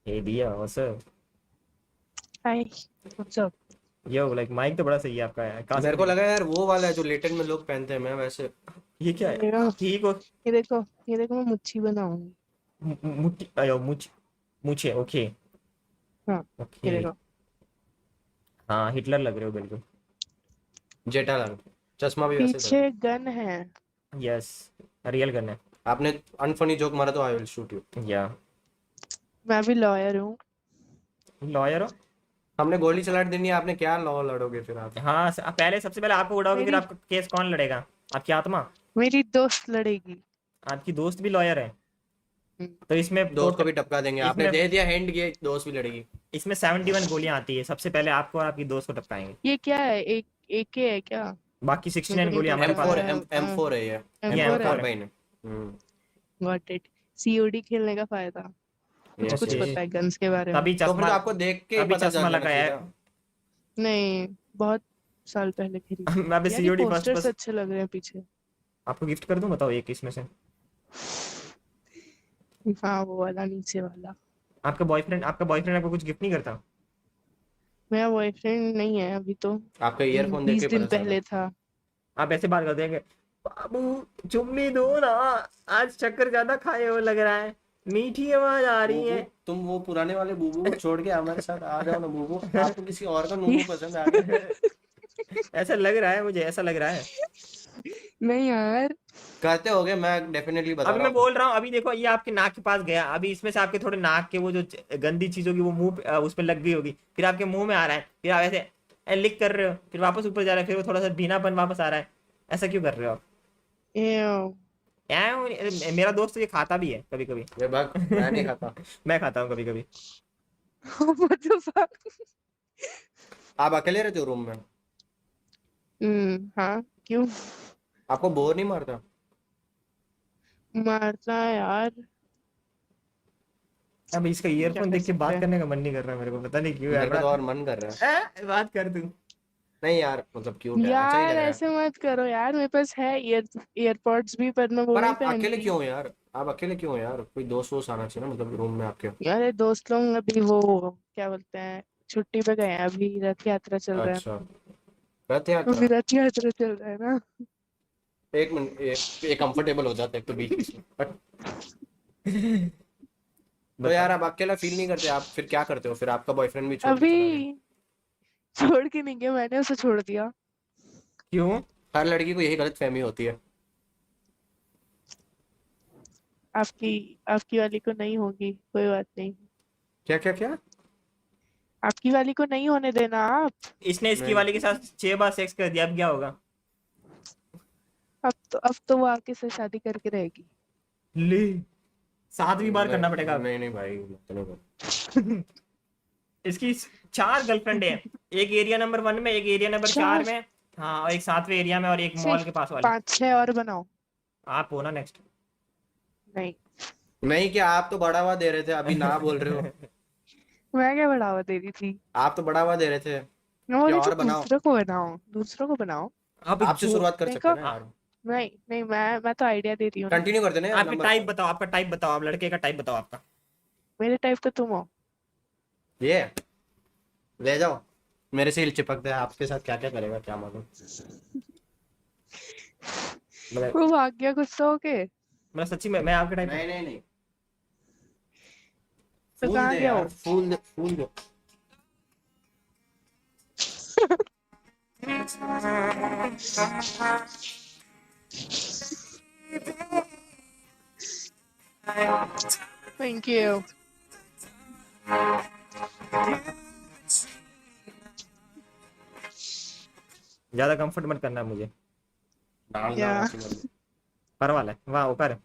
हे दिया वैसे। Hi what's up. Yo like mic तो बड़ा सही है आपका यार, कहाँ से मेरे को खरीदा? लगा यार वो वाला है जो लेटेंट में लोग पहनते हैं, मैं वैसे। ये क्या है? ठीक हो? ये देखो मैं मुच्छी बनाऊंगी। मुट्ठी आयो मुझे ओके। हाँ ये ओके। देखो। हाँ हिटलर लग रहे हो बिल्कुल। जेठालाल चश्मा भी वैसे कर पीछे दो। गन है। यस। रियल करना आपने अनफनी जोक मारा तो आई विल शूट यू। है या मैं भी लॉयर हूँ। लॉयर हो? हमने गोली चला देनी है, आपने क्या लॉ लड़ोगे फिर आप? हाँ पहले सबसे पहले आपको उड़ाओगे, फिर मेरी आपका केस कौन लड़ेगा? आपकी आत्मा? मेरी दोस्त लड़ेगी। आपकी दोस्त भी लॉयर है? हम्म, तो इसमें दोस्त को टोटल भी टपका देंगे, आपने इसमें दे दिया हैंड, ये दोस्त भी लड़ेगी। इसमें 71 गोलियां आती है, सबसे पहले आपको और आपकी दोस्त को टपकाएंगे। ये क्या है? एक एके है क्या? बाकी मेरे को 69 नहीं गोलियां हमारे एम पता पास फोर है। एम एम फोर है ये। एम ये एम फोर है। M4 है। कार्बाइन है। Got it. सीओडी खेलने का फायदा। कुछ यस कुछ यस। पता है गन्स के बारे में। तभी तो फिर चश्मा तो आपको देख के ही तभी पता चश्मा चल जाना लगाया चाहिए है। था। नहीं, बहुत साल पहले खरीदी थी मैं अभी यार। ये सीओडी फर्स्ट पोस्टर्स बस अच्छे लग रहे हैं पीछे। आपको गिफ्ट कर दूं, बताओ एक इसमें से। हाँ वो वाला नीचे वाला। आपका बॉयफ्रेंड आपको कुछ गिफ्ट नहीं करता? मेरा बॉयफ्रेंड नहीं है अभी तो। आपका ईयरफोन देख 20 के दिन पता चला। पहले था। आप ऐसे बात करते हैं कि बाबू चुम्मी दो ना, आज शक्कर ज्यादा खाए हो लग रहा है, मीठी आवाज आ रही बूबू, है। तुम वो पुराने वाले बूबू को छोड़ के हमारे साथ आ जाओ ना बूबू, आपको किसी और का नूनू पसंद आ गया। ऐसा लग रहा है मुझे, ऐसा लग रहा है। नहीं यार। करते होगे, मैं डेफिनेटली बता अभी रहा मैं हूँ। बोल रहा हूँ, अभी देखो ये आपके नाक के पास गया, अभी इसमें से आपके थोड़े नाक के वो जो गंदी चीज होगी वो मुंह उस पर लग गई होगी, फिर आपके मुंह में आ रहा है, फिर आप ऐसे लिक कर रहे हो, फिर वापस ऊपर जा रहा है, फिर वो थोड़ा सा भीनापन वापस आ रहा है। ऐसा क्यों कर रहे हो आप? Ew. मेरा दोस्त तो ये खाता भी है कभी कभी। ये भाग, मैं नहीं खाता। मैं खाता हूँ कभी कभी। What the fuck? आप अकेले रहते हो रूम में? हाँ क्यों? आपको बोर नहीं मारता? मारता है यार। अब इसका क्या ईयरफोन कर देख के सकते बात हैं। करने का मन नहीं कर रहा मेरे को, पता नहीं क्यों यार, मेरे को बड़ा तो और मन कर रहा है। बात कर तू। नहीं यार, मतलब क्यूट है, अच्छा ही यार लग रहा है। ऐसे मत करो यार। मेरे पास है ईयरपॉड्स भी, पर मैं वो पर नहीं आप अकेले पहनती। क्यों हो यार? आप अकेले क्यों हो यार? कोई दोस्त वोस्त आना चाहिए ना, मतलब रूम में आपके। यार ये दोस्त लोग अभी वो क्या बोलते हैं, छुट्टी पे गए हैं। अभी रथ यात्रा चल रहा है अच्छा, ना। रथ अभी यात्रा। रथ यात्रा चल रहा है ना। एक मिनट, एक कंफर्टेबल हो जाता है एक तो बीच बीच में तो बता। यार आप अकेला फील नहीं करते? आप फिर क्या करते हो? फिर आपका बॉयफ्रेंड भी छोड़ के अभी चला गया। छोड़ के नहीं गया, मैंने उसे छोड़ दिया। क्यों? हर लड़की को यही गलत फहमी होती है। आपकी आपकी वाली को नहीं होगी, कोई बात नहीं। क्या क्या क्या? आपकी वाली को नहीं होने देना आप। इसने इसकी नहीं, वाली के साथ 6 बार सेक्स कर दिया, अब क्या होगा? अब तो वो आपके साथ शादी करके रहेगी। ले 7वीं बार करना पड़ेगा नहीं अब। नहीं नहीं भाई, मत नहीं भाई। इसकी 4 गर्लफ्रेंड है, एक एरिया नंबर 1 में, एक एरिया नंबर 4 चार में, हाँ और एक 7वें एरिया में, और एक से मॉल के पास वाली। 5-6 और बनाओ। आप हो ना नेक्स्ट। नहीं, नहीं, क्या आप तो बढ़ावा दे रहे थे, अभी ना बोल रहे हो? मैं क्या बढ़ावा दे रही थी? आप तो बढ़ावा दे रहे थे मैं कि बोली थी और बनाओ। दूसरों को बनाओ, दूसरों को बनाओ। आप एक आपसे जो शुरुआत कर सकते देखो। हैं ना यार। नहीं नहीं, मैं तो आइडिया दे रही हूँ ना। कंटिन्यू करते ना यार, आपका नंबर। टाइप बताओ, आपका टाइप बताओ, आप लड़के का टाइप बताओ आपका। मेरे टाइप तो तुम हो। ये ले जाओ, मेरे से हिल चिपक है, आपके साथ क्या क्या करेगा क्या मालूम। मतलब वो भाग गया गुस्सा होके। मतलब सच्ची में मैं आपके टाइप हूँ? नहीं नहीं नहीं, तो फूल कहाँ दे गया यार, वो? फूल दे, फूल दे। Thank you. ज्यादा कंफर्ट मत करना मुझे। डालना या वैसी वाली। पर वाला है वहाँ ऊपर।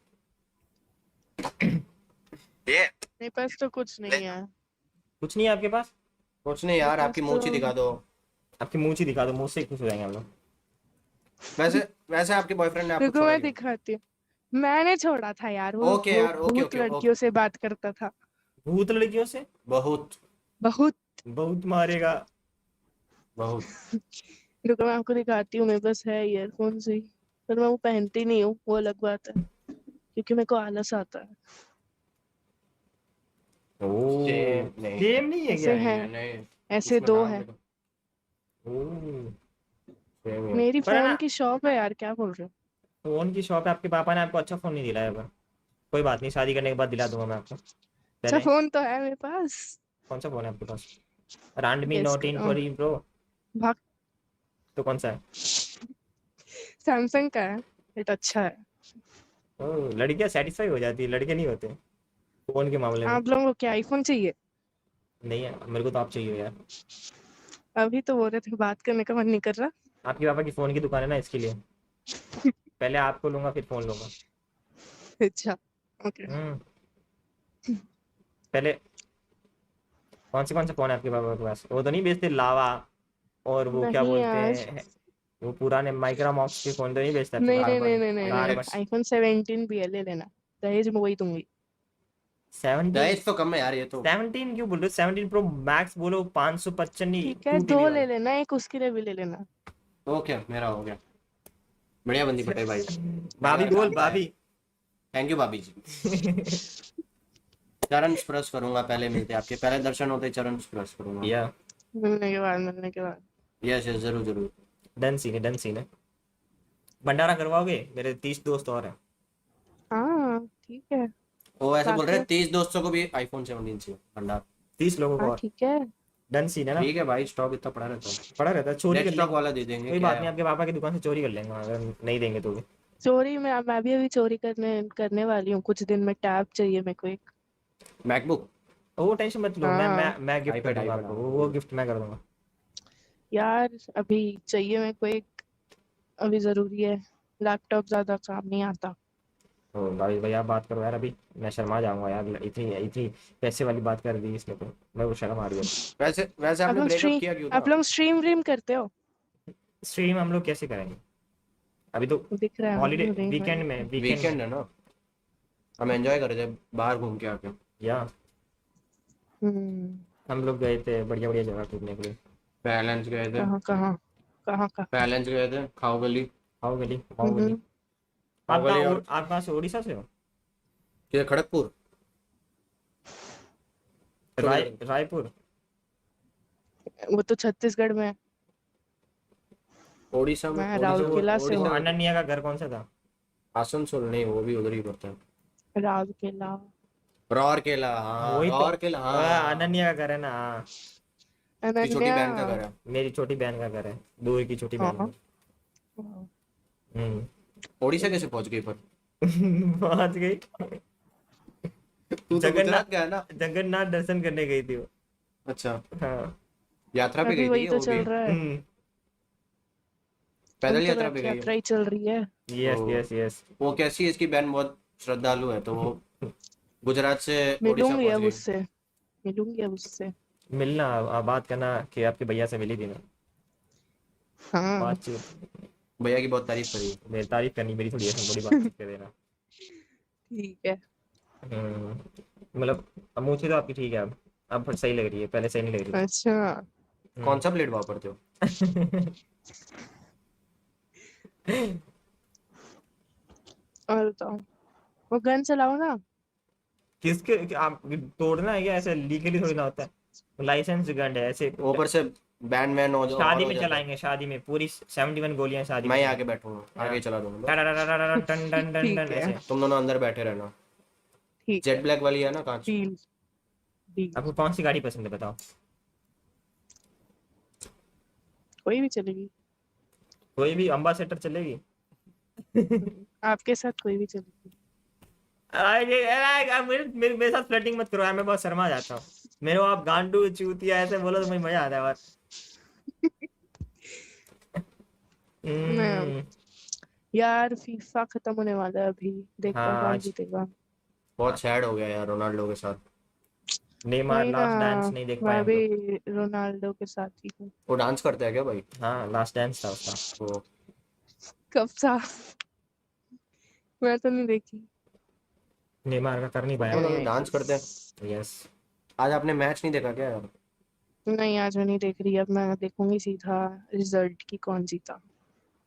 ये मेरे पास तो कुछ ले नहीं जाओ। है। कुछ नहीं है आपके पास? कुछ नहीं मेरे यार, आपकी पास तो मूंछ ही दिखा दो। आपकी मूंछ ही दिखा दो, मुंह से ही खुश हो जाएंगे हम लोग। वैसे वैसे आपके बॉयफ्रेंड ने आपको रुको छोड़ा मैं क्यों? दिखाती हूँ। मैंने छोड़ा था यार। वो ओके वो यार, ओके बहुत ओके लड़कियों ओके। से बात करता था। भूत लड़कियों से? बहुत बहुत। बहुत मारेगा। बहुत। रुको मैं आपको दिखाती हूँ। मेरे पास है ईयरफोन ही, पर मैं वो पहनती नहीं हूँ, वो अलग बात है, क्योंकि मेरे को आलस आता है। ओ सेम नहीं सेम नहीं है ऐसे क्या? है, नहीं, ऐसे इसमें 2 नाम है। देखो, ओ सेम ही है। मेरी पर है फोन ना, की शॉप है यार, क्या बोल रहे हो? फोन की शॉप है, आपके पापा ने आपको अच्छा फोन नहीं दिलाया होगा। कोई बात नहीं, शादी करने के बाद दिला दूंगा मैं आपको। अच्छा पहले फोन तो है मेरे पास। कौन सा फोन है आपके पास? Redmi गेस Note 10 करो। Pro Pro। भाग। तो कौन सा है? सैमसंग का है, बट अच्छा है। ओ, लड़कियां सेटिस्फाई हो जाती है, लड़के नहीं होते फोन के मामले में। आप लोगों को क्या आईफोन चाहिए? नहीं है मेरे को, तो आप चाहिए यार। अभी तो बोल रहे थे बात करने का मन नहीं कर रहा। आपके पापा की फोन की दुकान है ना, इसके लिए। पहले आपको लूंगा फिर फोन लूंगा। अच्छा, ओके। हम्म। पहले कौन से फोन है आपके पापा के पास? वो तो नहीं बेचते लावा, और वो क्या नहीं बोलते यार, हैं, वो पुराने माइक्रोमॉक्स के फोन तो नहीं बेचते आपके नहीं पापा? नहीं नहीं कार्बन, नहीं नहीं नहीं, कार्बन एमएक्स। आईफोन 17 भी है, ले लेना। दहेज में वही दूंगी। 17? दहेज तो कम है यार ये तो। 17 क्यों बोल रहे हो? 17 प्रो मैक्स बोलो, 555 ठीक है, 2 TB 2 ले वाला। लेना, एक उसके लिए भी ले लेना। ओके मेरा हो गया। बढ़िया बंदी पटे भाई, पहली भाभी बार बोल काम का है। भाभी। थैंक यू भाभी जी। चरण स्पर्श करूंगा, पहले मिलते आपके पहले दर्शन होते ही चरण स्पर्श करूंगा। या मिलने के बाद। यस यस, जरूर जरूर। डन सीन है, डन सीन है। भंडारा करवाओगे? मेरे 30 दोस्त और हैं। हाँ ठीक है। वो ऐसे बोल रहे बाकी हैं 30 दोस्तों को भी आईफोन 17 चाहिए भंडार। 30 लोगों को हाँ और। ठीक है। डन सीन है ना? ठीक है भाई, स्टॉक इतना पड़ा रहता है। पड़ा रहता है, चोरी डेड कर स्टॉक लेंगे। वाला दे देंगे, कोई क्या बात है। नहीं, आपके पापा की दुकान से चोरी कर लेंगे अगर नहीं देंगे तो भी। चोरी में मैं भी अभी चोरी करने वाली हूँ कुछ दिन में। टैब चाहिए मेरे को एक। मैकबुक, वो टेंशन मत लो, हाँ मैं गिफ्ट कर आईपैड दूंगा आईपैड आपको, हाँ वो गिफ्ट मैं कर दूंगा। यार, अभी चाहिए मेरे को एक। अभी जरूरी है। लैपटॉप ज्यादा काम नहीं आता। तो भाई भाई आप बात करो यार, अभी मैं शर्मा जाऊंगा यार, इतनी इतनी पैसे वाली बात कर दी इसने तो, मैं वो शर्म आ रही है। वैसे वैसे आप आपने लोग ब्रेकअप स्ट्रीम किया क्यों आप था। लोग स्ट्रीम व्रीम करते हो? स्ट्रीम हम लोग कैसे करेंगे? अभी तो दिख रहा है हॉलीडे, मुझे रिंग वीकेंड में, में। वीकेंड में। वीकेंड है ना, हम एंजॉय कर रहे थे बाहर घूम के आके। या हम्म। हम लोग गए थे बढ़िया बढ़िया जगह घूमने के लिए। पैलेंस गए थे। कहाँ कहाँ? कहाँ कहाँ? पैलेंस गए थे, खाओ गली। खाओ गली, खाओ गली। खाओ गली और आप कहाँ से, उड़ीसा से हो? किधर, खड़गपुर। छोटी रायपुर? वो तो छत्तीसगढ़ में है। ओडिशा में, मैं ओडिशा में, राउरकेला से वो ओडिशा हूँ। में तो अनन्या का घर कौन सा था? आसनसोल नहीं, वो भी उधर ही पड़ता है। राउरकेला। राउरकेला, हाँ वही तो, राउरकेला, हाँ। अनन्या का घर है ना, हाँ। उसकी छोटी अनन्या। बहन का घर है। मेरी छोटी बहन का घर है, दूर की छोटी बहन हाँ। का। हम्म। ओडिशा कैसे पहुंच गई पर। पहुंच गई। तू तो जगन्नाथ, गुजरात गया ना। जगन्नाथ दर्शन करने गई थी वो। अच्छा, हाँ। यात्रा पे अभी गई थी वही क्या तो वो भी। चल रहा है। अभी पैदल तो यात्रा पे रथ गई है। यात्रा ही चल रही है। यस ओ, यस यस। वो कैसी है, इसकी बहन बहुत श्रद्धालु है तो वो गुजरात से ओडिशा मिलूंगी पहुंच अब गई। उससे। मिलूंगी अब उससे। मिलना, आप बात करना कि आपके भैया से मिली थी ना, हाँ। बातचीत। भैया की बहुत तारीफ करी। मेरी तारीफ करनी मेरी थोड़ी, ऐसा थोड़ी बातचीत कर देना। ठीक है। हम्म, मतलब अब मूछें तो आपकी ठीक है अब सही लग रही है, पहले सही नहीं लग रही अच्छा। कौन सा ब्लेड वापरते हो। थी। और बताओ। वो गन चलाओ ना। आप तोड़ना है क्या? ऐसे लीगली थोड़ी ना होता है, लाइसेंस गन है ऐसे। ऊपर से बैंड मैन हो जाओ और शादी हो में जाता है। चलाएंगे, शादी में पूरी 71 गोलियां शादी मैं में ही आगे चलाएंगे। बैठूंगा, आगे हाँ। ही चला दूंगा बस। टन टन टन टन टन ठीक है। ऐसे। तुम दोनों अंदर बैठे रहना। ठीक जेट है। ब्लैक वाली है ना कांच। डील। डील। आपको कौन सी गाड़ी पसंद है बताओ? कोई भी चलेगी। कोई भी, अम्बासेडर चलेगी? आपके साथ कोई भी चलेगी। मेरे साथ फ्लर्टिंग मत करो यार, मैं बहुत शर्मा जाता हूँ। मेरे को आप गांडू चूतिया ऐसे बोलो तो मुझे मजा आता है बस। मैं हम्म, यार, फीफा खत्म होने वाला है अभी। देखता हूँ हाँ कौन आज। जीतेगा। बहुत सैड हो गया यार रोनाल्डो के साथ। नेमार वही ना। लास्ट डांस नहीं देख पाए मैं हम भी लोग। रोनाल्डो के साथ ही हूँ। वो डांस करता है क्या भाई। हाँ लास्ट डांस था उसका। वो कब सा? मैं तो नहीं देखी। नेमार का कर नहीं पाया फुटबॉल ना। वाले डांस करते हैं। यस। आज आपने मैच नहीं देखा क्या यार। नहीं, आज मैं नहीं देख रही। अब मैं देखूंगी सीधा रिजल्ट की कौन जीता।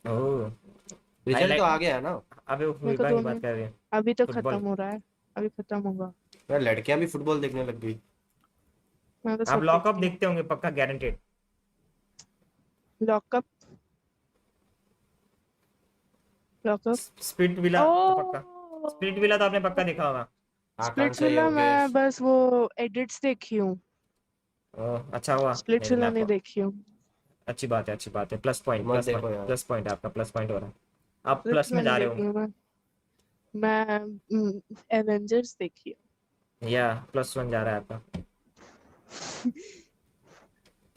ओह। रिजल्ट तो हाईलाइट। आ गया है ना। अबे वो मेरे को फुटबॉल की दोनों। बात कर रहे हैं। अभी तो फुटबॉल। खत्म हो रहा है। अभी खत्म होगा। यार लड़कियां भी फुटबॉल देखने लग गई। मैं तो आप सब लॉकअप देखती देखते होंगे पक्का, गारंटेड। हूँ। लॉकअप। लॉकअप। स्प्लिट विला तो पक्का, स्प्लिट विला तो आपने पक्का ओ देखा होगा। आकांक्षा स्प्लिट्सविला मैं योगेश। बस वो एडिट्स देखी हूँ। ओह, अच्छा हुआ। नहीं, मैं स्प्लिट्सविला नहीं आपको, देखी हूँ। अच्छी बात है, अच्छी बात है। प्लस पॉइंट, मत प्लस देखो पॉइंट, यार। प्लस पॉइंट है आपका, प्लस पॉइंट हो रहा है। आप प्लस स्प्लिट्सविला में नहीं जा रहे देखी हो। हूँ मैं एवेंजर्स देखी या +1 जा रहा है आपका। हूँ।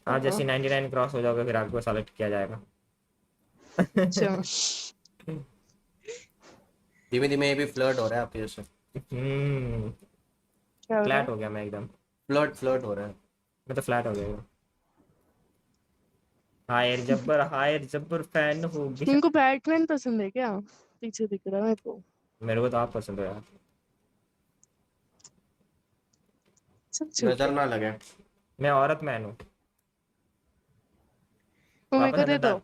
आप जैसे 99 क्रॉस हो जाओगे फिर आपको सेलेक्ट किया जाएगा। अच्छा। धीमे धीमे ये भी फ्लर्ट हो रहा है आपके जैसे। क्या हो रहा फ्लैट है? हो गया मैं एकदम। फ्लर्ट फ्लर्ट हो रहा है। मैं तो फ्लैट हो गया। हायर जब्बर फैन हो गया। इनको बैटमैन पसंद है क्या? पीछे दिख रहा है मेरे को। मेरे को तो आप पसंद हो यार। सब झूठ नजर है। ना लगे। मैं औरत मैन हूँ। वो मेरे वापस को दे अंदर दो। डाल।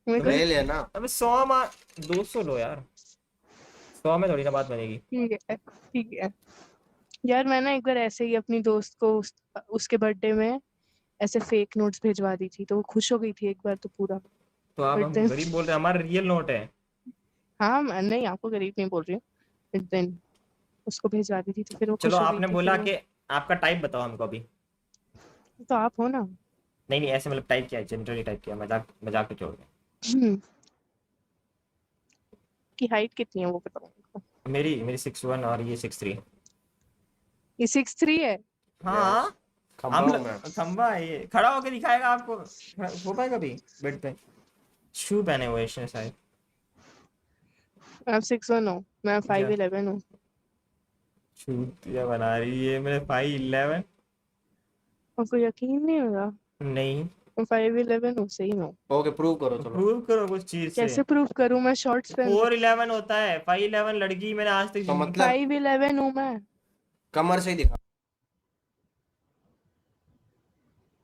मेरे को तुम्हें ले लेना। अबे 100 मार, 200 लो यार। 100 में थोड़ी ना बात बनेगी। ठीक है, ठीक है। यार मैं ना एक बार ऐसे ही अपनी दोस्त को उसके बर्थडे में ऐसे फेक नोट्स भिजवा दी थी, तो वो खुश हो गई थी एक बार तो पूरा। तो आप बट हमको देन गरीब बोल रहे हैं, हमारा रियल नोट है। हाँ, मैं नहीं आपको गरीब नहीं बोल रही हूँ। बट देन उसको भिजवा दी थी तो फिर वो चलो खुश हो गई आपने थी, फिर बोला वो कि आपका टाइप बताओ हमको अभी। तो आप हो ना। नहीं नहीं, ऐसे मतलब टाइप क्या है, जनरली टाइप क्या है, मजाक मजाक तो छोड़ दे। की हाइट कितनी है वो बताओ मेरे को। मेरी मेरी 6'1" और ये 6'3". ये 6'3" है। यस। हाँ। खंबा हम हूँ मैं। खंबा है ये, खड़ा होके दिखाएगा आपको। हो पाएगा अभी बेड पे। शू पहने हुए इसने शायद। आप 6'1" हो, मैं क्या 5'11" हूँ। चूतिया बना रही है मेरे भाई 11। आपको यकीन नहीं होगा? नहीं। मैं 5'11" हूँ सही में। ओके प्रूव करो चलो। प्रूव करो कुछ चीज से। कैसे प्रूव करूँ? मैं शॉर्ट्स पहन रखी 4'11" होता है, 5'11" लड़की मैंने आज तक तो जिंदगी। मतलब 5'11" हूँ मैं। कमर से ही दिखा।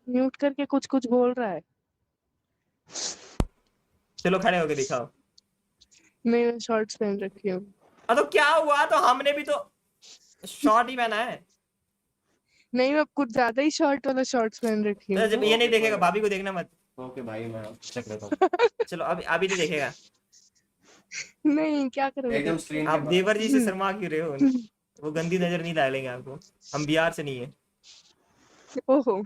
म्यूट करके कुछ कुछ बोल रहा है। चलो खड़े होके दिखाओ। नहीं, मैं शॉर्ट्स पहन रखी हूँ। तो क्या हुआ, तो हमने भी तो शॉर्ट ही पहना है। नहीं, मैं कुछ ज्यादा ही शॉर्ट वाला शॉर्ट्स पहन रखी तो हूँ जब ना। ये नहीं ओके कोई देखेगा, बात। भाभी को देखना मत। ओके भाई मैं चेक लेता हूँ। चलो अभी अभी नहीं देखेगा। नहीं, क्या करोगे एकदम देख के? स्क्रीन के आप देवर जी से पास। शर्मा क्यों रहे हो। वो गंदी नजर नहीं डालेंगे आपको। हम बिहार से नहीं है। ओहो।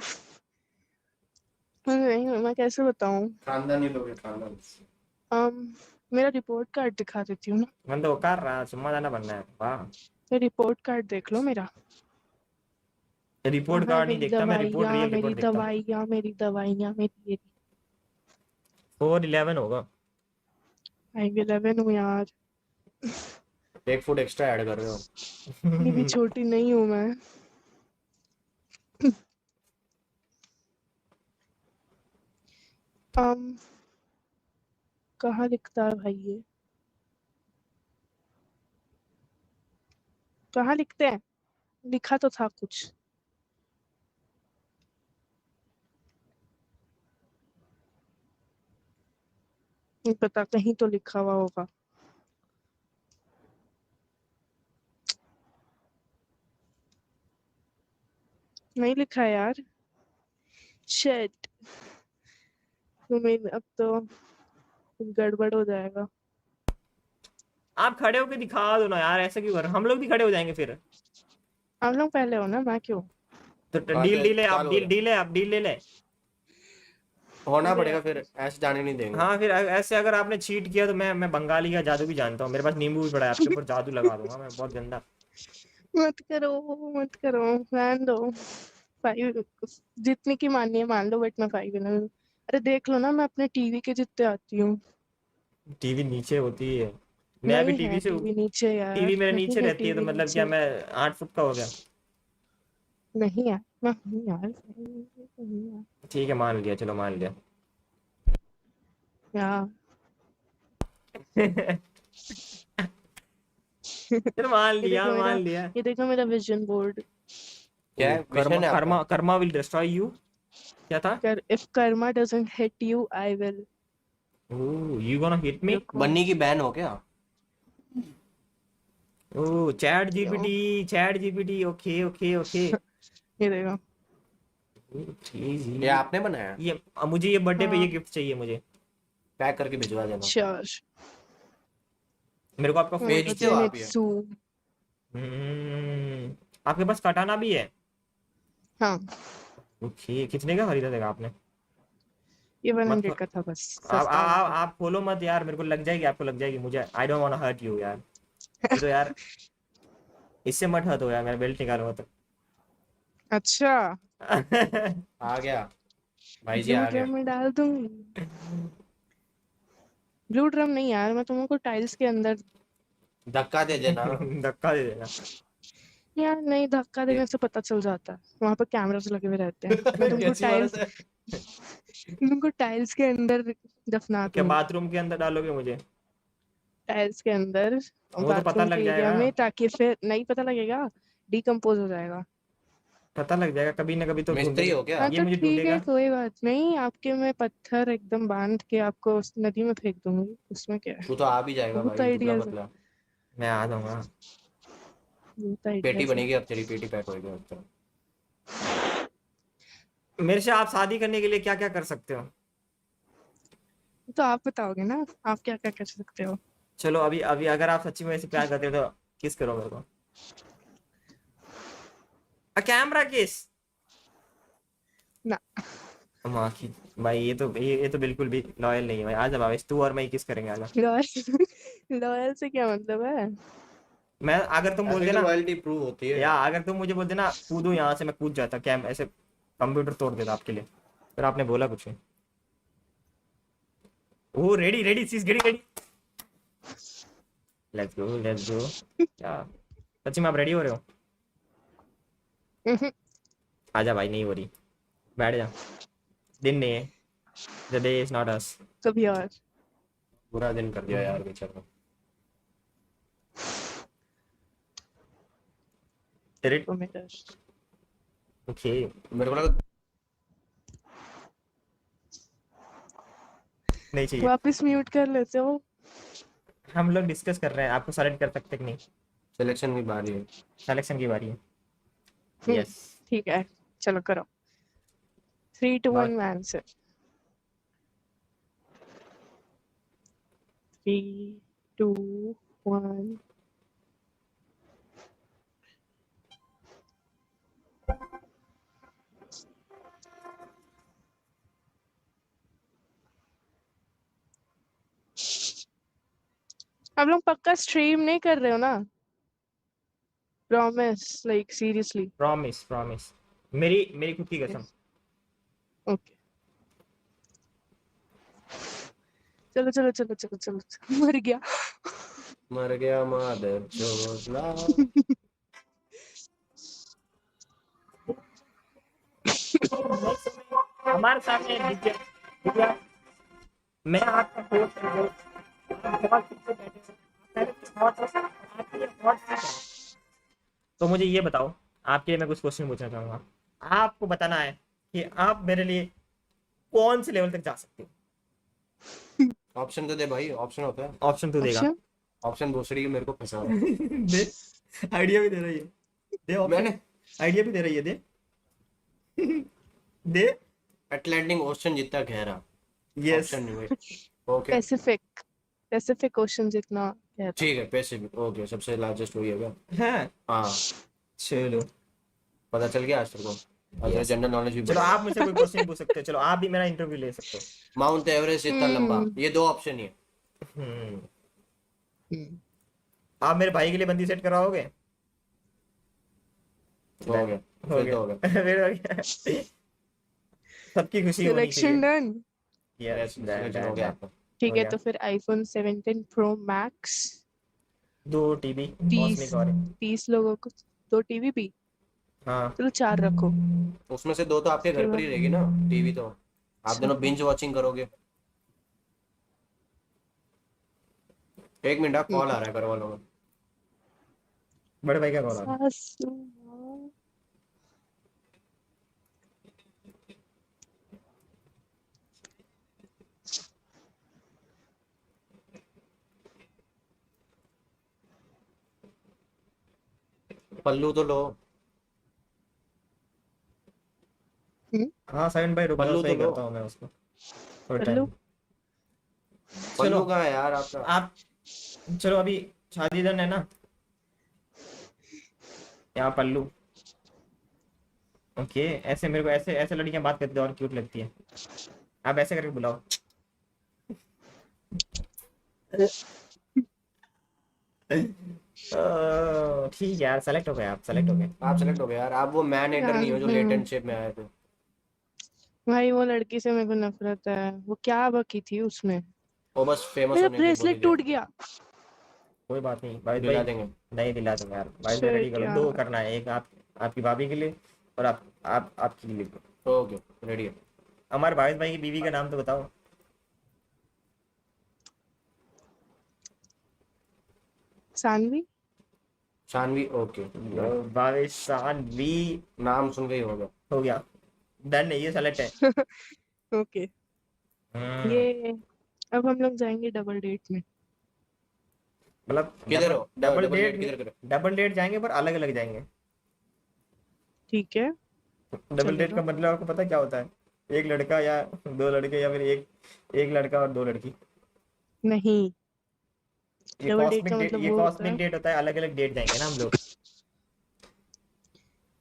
नहीं, मैं कैसे बताऊँ? खानदानी लोग हैं, खानदान। मेरा रिपोर्ट कार्ड दिखा देती हूँ ना। मन तो कर रहा, सुम्मा जाना बनना है वाह। ये रिपोर्ट कार्ड देख लो मेरा। रिपोर्ट है कार्ड नहीं मेरी देखता मैं, रिपोर्ट, दवाइयाँ, रियल मेरी रिपोर्ट देखता हूँ। दवाइयाँ, मेरी दवाइयाँ, मेरी ये 4'11" होगा। 5'11" हूँ यार। 1 फुट एक्स्ट्रा ऐड कर रहे हो। इतनी भी छोटी नहीं हूँ मैं। um, कहाँ लिखता है भाई ये? कहाँ लिखते हैं? लिखा तो था कुछ। नहीं पता, कहीं तो लिखा हुआ होगा। नहीं लिखा है यार। शिट। तुम्हें अब तो गड़बड़ हो जाएगा। आप खड़े होके दिखा दो ना यार, ऐसा क्यों कर रहे हो? हम लोग भी खड़े हो जाएंगे फिर। आप लोग पहले हो ना, मैं क्यों? तो डील बातें डील है, आप चालू हो डील जाए। डील है, आप डील ले ले। होना अरे पड़ेगा फिर, ऐसे जाने नहीं देंगे। हाँ फिर ऐसे अगर आपने चीट किया तो मैं बंगाली का जादू भी जानता हूँ, मेरे पास नींबू भी पड़ा है, आपके ऊपर जादू लगा दूंगा मैं बहुत गंदा। मत करो, मत करो, रहने दो। 5 जितने की माननी है मान लो, बट मैं 5'11" हूँ। अरे देख लो ना, मैं अपने टीवी के जितने आती हूँ। टीवी नीचे होती है। मैं भी नहीं टीवी है से, टीवी नीचे यार, टीवी मेरे नहीं नीचे है रहती है, तो टीवी मतलब क्या नीचे। मैं 8 फुट का हो गया। नहीं यार, मैं हूँ यार, नहीं यार। ठीक है मान लिया, चलो मान लिया। यार चलो मान ये लिया, देखो मान मेरा, लिया। ये देखो मेरा विजन बोर्ड। क्या है विजन है आपका? Karma will destroy you. क्या था? कर if Karma doesn't hit you I will. You gonna hit me. रुको। बन्नी की बहन हो क्या? ओ चैट क्यों? GPT, chat GPT, okay okay okay. ये देखो। ये आपने बनाया? ये मुझे ये बर्थडे पे ये हाँ गिफ्ट चाहिए मुझे। पैक करके भिजवा देना। श्योर। मेरे को आपका फोन। भेजते हो आप ये? जेनित्सु। आपके पास कटाना भी है? हाँ ओके, कितने का खरीदा था आपने? ये मत 100 खो- का था, बस आप सस्ता वाला था। आप खोलो मत यार, मेरे को लग जाएगी, आपको लग जाएगी, मुझे I don't want to hurt you यार। ये तो यार, इससे मत हर्ट हो यार, मेरा बेल्ट निकालूंगा तो। अच्छा, आ गया भाई जी, ब्लू आ गया। ड्रम में डाल दूंगी। ब्लू ड्रम नहीं यार, मैं तुमको टाइल्स के अंदर। धक्का दे देना। धक्का दे देना। यार नहीं, धक्का ये देने से पता चल जाता है, वहां पर कैमरास लगे हुए रहते हैं। मैं तुमको कैसी बात टाइल्स है? तुमको टाइल्स के अंदर दफना क्या दूंगी। बाथरूम के अंदर डालोगे मुझे? टाइल्स के अंदर, वो तो पता बाथरूम लग के एरिया जाएगा। में, ताकि फिर नहीं पता लगेगा, डिकम्पोज हो जाएगा। पता लग जाएगा, कभी ना कभी तो मिस्त्री ढूंढेगा। हो क्या? हाँ ये तो मुझे ठीक है, ढूंढेगा। कोई बात नहीं, आपके मैं पत्थर एकदम बांध के आपको उस नदी में फेंक दूंगी, उसमें क्या है। तू तो आ भी जाएगा बहुत भाई, दुबला आइडियाज है, पतला। मैं आ जाऊंगा। बहुत पेटी आइडियाज है। बनेगी अब तेरी, पेटी पैक होएगी अब तो। मेरे से आप शादी करने के लिए क्या क्या कर सकते हो? तो आप बताओगे ना, आप क्या क्या कर सकते हो। चलो अभी अभी अगर आप सच्ची में ऐसे प्यार करते हो तो किस करो मेरे को। कैमरा किस। ना। माँ की। भाई ये तो बिल्कुल भी लॉयल नहीं है भाई। आजा भावेश, तू और मैं ही किस करेंगे, आजा। लॉयल लॉयल से क्या मतलब है। मैं अगर तुम बोल ऐसे तो देना, लॉयल्टी प्रूव होती है। या अगर तुम मुझे बोल देना कूदो यहाँ से, मैं कूद जाता, क्या ऐसे कंप्यूटर तोड़ देता आपके लिए। फिर आपने बोला कुछ नहीं। ओ रेडी रेडी चीज ready ready. Let's go let's go. क्या सच्ची में आप रेडी हो रहे हो? आजा भाई, नहीं हो रही, बैठ जा। दिन नहीं है, the day is not us. कभी और। बुरा दिन कर दिया यार बेचारा। तेरे वो मेरा ओके। मेरे को लगा नहीं चाहिए। वापस म्यूट कर लेते हो। हम लोग डिस्कस कर रहे हैं, आपको सेलेक्ट कर सकते कि नहीं? सिलेक्शन की बारी है। सिलेक्शन की बारी है। हम्म, यस। ठीक है, चलो करो। 3 2 1 आंसर। 3 2 1। आप लोग पक्का स्ट्रीम नहीं कर रहे हो ना। Promise, like seriously. Promise promise, मेरी मेरी खुद की कसम। ओके, चलो चलो चलो चलो चलो चलो, मर गया। मर गया मादर चोदला। हमारे सामने दिव्या। दिव्या, मैं आपका दोस्त हूँ, आप बहुत पीछे बैठे हो, पहले कुछ बहुत हो, आपके लिए बहुत कुछ है। तो मुझे ये बताओ, आपके लिए मैं कुछ क्वेश्चन पूछना चाहूंगा। आपको बताना है कि आप मेरे लिए कौन से लेवल तक जा सकते हो। ऑप्शन तो दे भाई, ऑप्शन होता है। ऑप्शन तो देगा। ऑप्शन। ऑप्शन दूसरी की मेरे को फंसा रहा है। दे, आइडिया भी दे रही है, दे ऑप्शन। मैंने आइडिया भी दे रही है, दे। दे। अटलांटिक ओशन जितना गहरा। यस। ऑप्शन नहीं भाई। ओके पैसिफिक, पैसिफिक ओशन जितना कहता। ठीक है, पैसिफिक ओके, सबसे लार्जेस्ट वही है क्या? हाँ हाँ, चलो। पता चल गया आज तेरे को। आज तेरा यस। जनरल नॉलेज भी चलो बढ़ेगा। आप मुझसे कोई क्वेश्चन पूछ सकते हो, चलो आप भी मेरा इंटरव्यू ले सकते हो। माउंट एवरेस्ट इतना लंबा, हम्म ये दो ऑप्शन ही है। हम्म। हम्म, आप मेरे भाई के लिए बंदी सेट कराओगे? हो गया, हो फिर गया। तो हो गया। फिर हो गया। सबकी खुशी होनी सिलेक्शन चाहिए। डन। यस सिलेक्शन हो गया आपका। ठीक हो है, गया। तो फिर आईफोन 17 प्रो मैक्स। 2 टीबी तीस कॉस्मिक और। 30 लोगों को 2 टीवी भी। हाँ। चलो 4 रखो। उसमें से दो तो आपके उसके घर पर बाद ही रहेगी ना, टीवी तो आप अच्छा, दोनों बिंज वॉचिंग करोगे। एक मिनट, कॉल आ रहा है घर वालों का। बड़े भाई का कॉल आ रहा है। सासू माँ। पल्लू तो लो। हाँ साइन भाई रुक जाओ, पल्लू सही तो लो। करता हूँ मैं उसको थोड़ा पल्लू। टाइम। पल्लू चलो कहाँ है यार आपका? आप, चलो अभी शादी डन है ना, यहाँ पल्लू। ओके, ऐसे मेरे को ऐसे ऐसे लड़कियां बात करती है और क्यूट लगती है। आप ऐसे करके बुलाओ। ठीक है यार, सेलेक्ट हो गए, आप सेलेक्ट हो गए। आप सेलेक्ट हो गए यार, आप वो मैन एटर यार नहीं हो जो लेटेंट शेप में आए थे। भाई वो लड़की से मेरे को नफरत है, वो क्या बकी थी उसमें। वो बस फेमस मेरा होने के लिए बोली ब्रेसलेट थी। टूट गया। कोई बात नहीं भाई दिला भाई, देंगे। नहीं दिला दूंगा यार भाई भाई, रेडी शिट करो, दो यार। करना है, एक आप आपकी भाभी के लिए और आप आपके लिए। ओके रेडी है। हमारे भाई भाई की बीवी का नाम तो बताओ। सानवी। शानवी ओके। भावेश सानवी। नाम सुन के ही हो गया। हो गया, डन है, ये सेलेक्ट है। ओके। हम्म, ये अब हम लोग जाएंगे डबल डेट में। मतलब किधर डबल हो? डबल डबल डेट डेट नहीं, किधर करें? डबल डेट जाएंगे पर अलग अलग जाएंगे। ठीक है, डबल डेट चलेगा। का मतलब आपको पता है क्या होता है? एक लड़का या दो लड़के, या फिर एक एक लड़का और दो लड़की। नहीं, ये डबल डेट कॉस्मिक का डेट, मतलब ये वो होता कॉस्मिक है। डेट होता है, अलग अलग डेट जाएंगे ना हम लोग।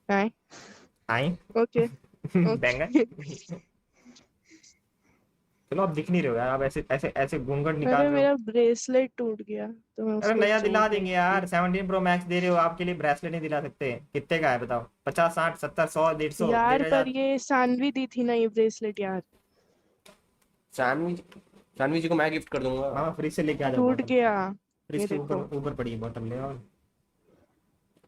हाय। आए। ओके। बैंगन। ओके। चलो आप दिख नहीं रहे हो यार, आप ऐसे ऐसे ऐसे घूंघट निकाल अरे रहे हो। मेरा ब्रेसलेट टूट गया तो मैं अरे उसको नया दिला जोड़ने देंगे गई यार, थी। 17 प्रो मैक्स दे रहे हो, आपके लिए ब्रेसलेट नहीं दिला सकते? कितने का है बताओ? 50, 60, 70, 100, 150, यार डेढ़ पर हजार ये सानवी दी थी ना ये ब्रेसलेट यार। शानवी, शानवी जी को मैं गिफ्ट कर दूंगा। मामा फ्रिज से लेके आ जाओ टूट बॉटल। गया। फ्रिज ये के ऊपर देखो, ऊपर पड़ी है बॉटल, ले आओ। मेरे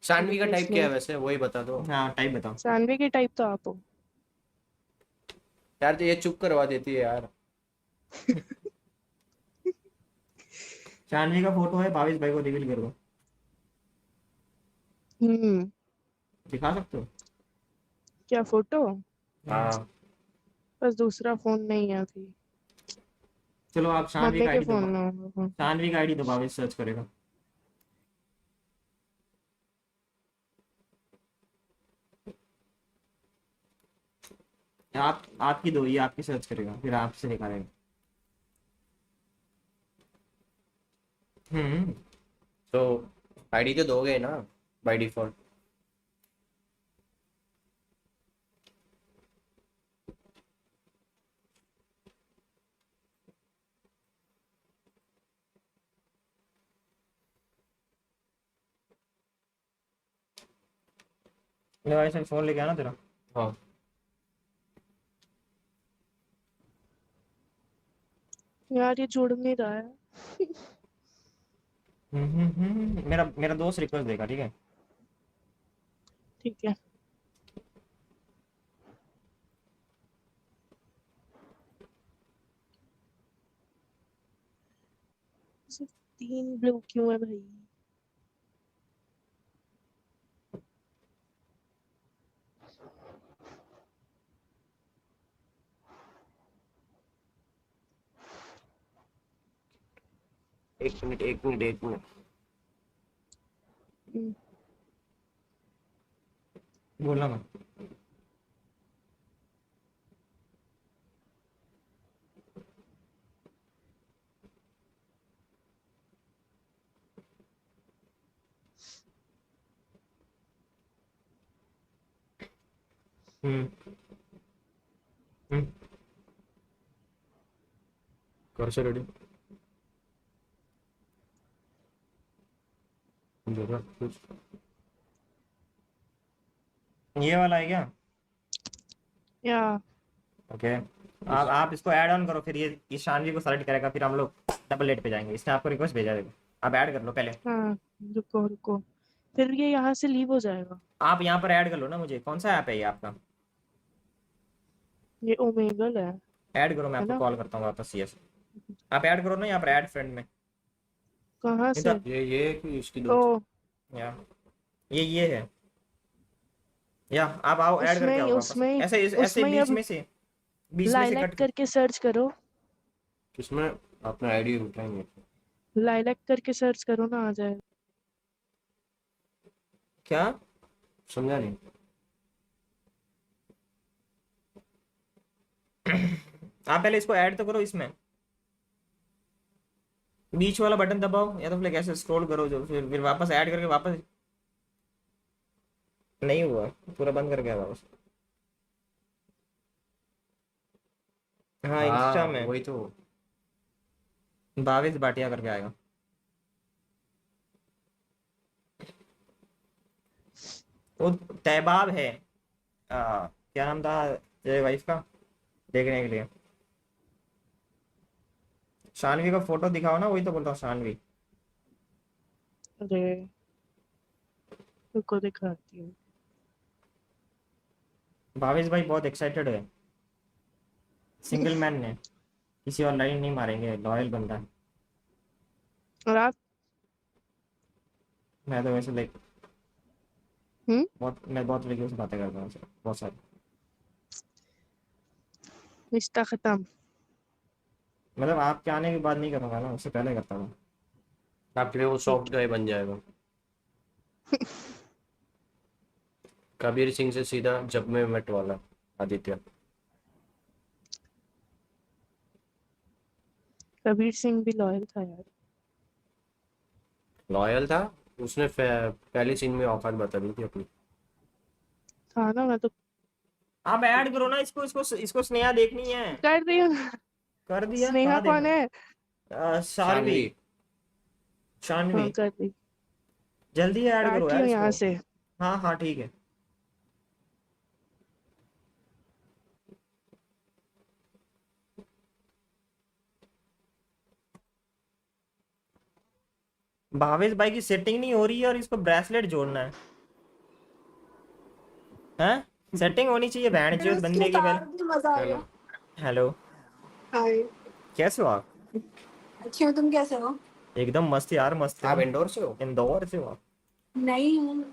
शानवी का टाइप क्या है ब्रेसलेट। वैसे, वही बता दो। हाँ टाइप बताओ। सानवी के टाइप तो आप हो। यार तो ये चुप करवा देती है यार। शानवी का फोटो है, भावेश भाई को रिवील कर दो। हम्म। दिखा सकते हो? क्या फोटो? हाँ। बस दूसरा फोन नहीं है अभी। चलो आप शानवी मम्मी का के आईडी दो, फोन में होगा फोन। शानवी का आईडी दो, भावेश सर्च करेगा। आप आपकी दो, ये आपकी सर्च करेगा, फिर आपसे निकालेगा। हम्म। तो आईडी तो दोगे ना बाय डिफॉल्ट? ले भाई से फोन लेके आना तेरा। हाँ। यार ये जुड़ नहीं रहा है। मेरा मेरा दोस्त रिक्वेस्ट देगा, ठीक है? ठीक है। सिर्फ 3 ब्लू क्यों है भाई? एक मिनट एक मिनट एक मिनट। हम्म, बोलना मत। हम्म। हम्म। कर से रेडी। ये वाला है क्या? या ओके, आप इसको ऐड ऑन करो, फिर ये इस शानवी को सेलेक्ट करेगा, फिर हम लोग डबल डेट पे जाएंगे। इसने आपको रिक्वेस्ट भेजा है, आप ऐड कर लो पहले। हाँ, रुको रुको, फिर ये यहाँ से लीव हो जाएगा। आप यहाँ पर ऐड कर लो ना मुझे, कौन सा ऐप है ये आपका? ये ओमेगल ऐड करो, मैं है आपको ना? कॉल करता हूँ वापस। यस, आप ऐड करो ना यहाँ पर, ऐड फ्रेंड में। कहाँ नहीं से? तो, ये कि इसकी ओ, दोस्त? या ये है, या आप आओ, ऐड करके उसमें ही आओ वापस, उसमें ही ऐसे ऐसे उसमें ही बीच अब में से, बीच में से लाइलैक कट कर। करके सर्च करो। किसमें? अपना आईडी उठाएंगे। लाइलैक करके सर्च करो ना, आ जाएगा। क्या? समझा नहीं। आप पहले इसको ऐड तो करो इसमें, बीच वाला बटन दबाओ या तो फिर कैसे स्क्रॉल करो जो, फिर वापस ऐड करके वापस। नहीं हुआ, पूरा बंद करके आया वापस। हाँ इंस्टा हाँ में वही तो। भावेश भाटिया करके आएगा। वो तैबाब है, क्या नाम था तेरे वाइफ का, देखने के लिए। शानवी का फोटो दिखाओ ना, वही तो बोलता हूँ शानवी। अरे रुको दिखाती हूँ। भावेश भाई बहुत एक्साइटेड है, सिंगल मैन ने, किसी और लाइन नहीं मारेंगे, लॉयल बंदा है। और आप? मैं तो वैसे लाइक हम्म। मैं बहुत लड़कियों से बातें करता हूँ, बहुत सारी। रिश्ता खत्म। मतलब आपके आने के बाद नहीं करूँगा ना, उससे पहले करता हूँ। आपके लिए वो ठीक सॉफ्ट गाय बन जाएगा। कबीर सिंह से सीधा जब में मेट वाला आदित्य। कबीर सिंह भी लॉयल था यार। लॉयल था। उसने पहली सीन में औकात बता दी थी अपनी। था ना, मैं तो आप ऐड करो ना इसको, इसको स्नेहा देखनी है। कर रही हूँ। कर दिया, स्नेहा कहाँ कौन देखना? है? शानवी। शानवी। शानवी हाँ कर दी। जल्दी ऐड करो काट रही यार हूँ यहाँ इसको। से। हाँ हाँ ठीक है। भावेश भाई की सेटिंग नहीं हो रही है और इसको ब्रेसलेट जोड़ना है। हैं? सेटिंग होनी चाहिए बैंड मैंने चोद उसकी बंदे की उतार पहले। दी, मजा आ चलो। गया। हेलो, हाय। कैसे हो आप? अच्छी हो, तुम कैसे हो? एकदम मस्त यार, मस्त आप एकदम। इंडोर से हो? इंदौर से हो आप? नहीं हूँ।